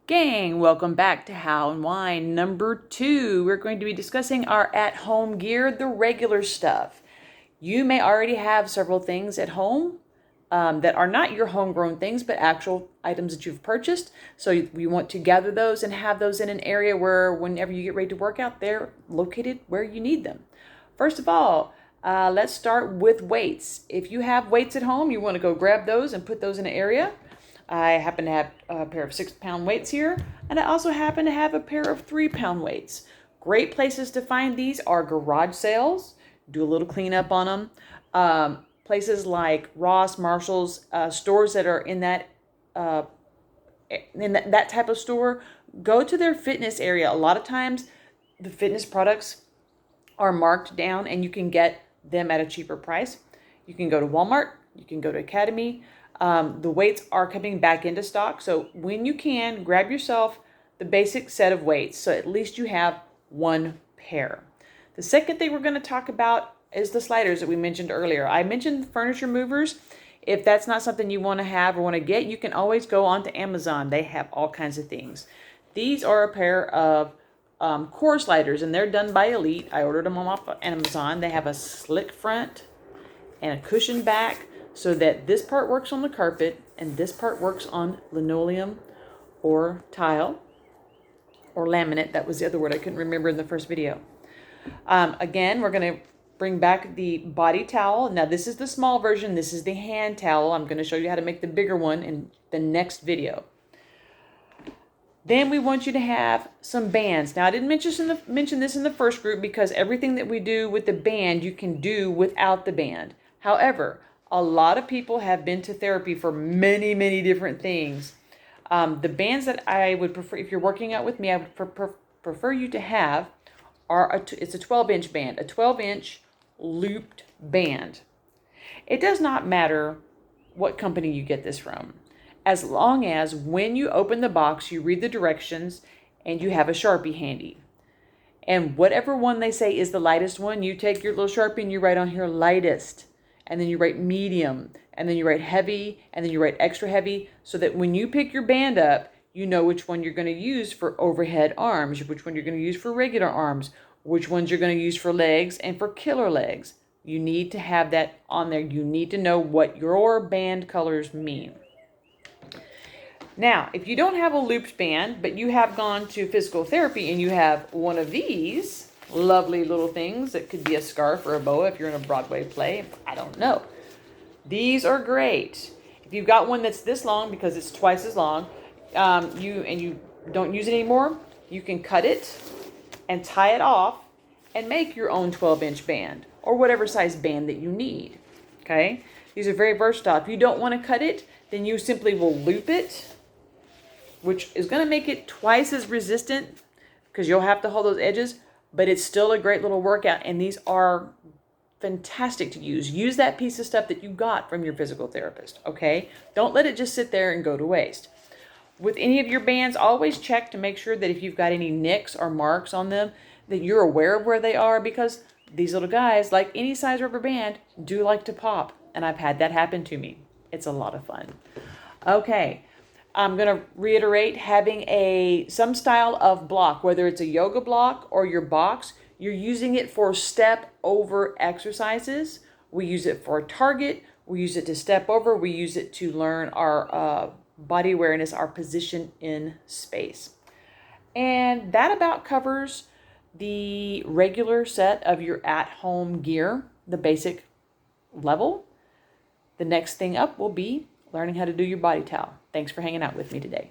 Gang, welcome back to How and Why number 2. We're going to be discussing our at-home gear, the regular stuff. You may already have several things at home that are not your homegrown things, but actual items that you've purchased. So you want to gather those and have those in an area where whenever you get ready to work out, they're located where you need them. First of all, let's start with weights. If you have weights at home, you want to go grab those and put those in an area. I happen to have a pair of 6-pound weights here, and I also happen to have a pair of 3-pound weights. Great places to find these are garage sales. Do a little cleanup on them. Places like Ross, Marshalls, stores that are in that type of store. Go to their fitness area. A lot of times, the fitness products are marked down, and you can get them at a cheaper price. You can go to Walmart. You can go to Academy. The weights are coming back into stock. So when you can, grab yourself the basic set of weights. So at least you have one pair. The second thing we're going to talk about is the sliders that we mentioned earlier. I mentioned furniture movers. If that's not something you want to have or want to get, you can always go onto Amazon. They have all kinds of things. These are a pair of core sliders, and they're done by Elite. I ordered them off of Amazon. They have a slick front and a cushion back, so that this part works on the carpet and this part works on linoleum or tile or laminate. That was the other word I couldn't remember in the first video. Again, we're going to bring back the body towel. Now, this is the small version. This is the hand towel. I'm going to show you how to make the bigger one in the next video. Then we want you to have some bands. Now, I didn't mention this in the first group because everything that we do with the band, you can do without the band. However, a lot of people have been to therapy for many, many different things. The bands that I would prefer, if you're working out with me, I would prefer you to have it's a 12-inch band, a 12-inch looped band. It does not matter what company you get this from, as long as when you open the box, you read the directions and you have a Sharpie handy. And whatever one they say is the lightest one, you take your little Sharpie and you write on here lightest. And then you write medium, and then you write heavy, and then you write extra heavy, so that when you pick your band up, you know which one you're going to use for overhead arms, which one you're going to use for regular arms, which ones you're going to use for legs and for killer legs. You need to have that on there. You need to know what your band colors mean. Now, if you don't have a looped band, but you have gone to physical therapy and you have one of these lovely little things that could be a scarf or a boa if you're in a Broadway play, I don't know. These are great. If you've got one that's this long, because it's twice as long, you don't use it anymore, you can cut it and tie it off and make your own 12-inch band or whatever size band that you need. Okay? These are very versatile. If you don't want to cut it, then you simply will loop it, which is going to make it twice as resistant because you'll have to hold those edges, but it's still a great little workout, and these are fantastic to use. Use that piece of stuff that you got from your physical therapist, okay? Don't let it just sit there and go to waste. With any of your bands, always check to make sure that if you've got any nicks or marks on them, that you're aware of where they are, because these little guys, like any size rubber band, do like to pop, and I've had that happen to me. It's a lot of fun. Okay. I'm going to reiterate, having some style of block, whether it's a yoga block or your box, you're using it for step over exercises. We use it for a target. We use it to step over. We use it to learn our body awareness, our position in space. And that about covers the regular set of your at-home gear, the basic level. The next thing up will be learning how to do your body towel. Thanks for hanging out with me today.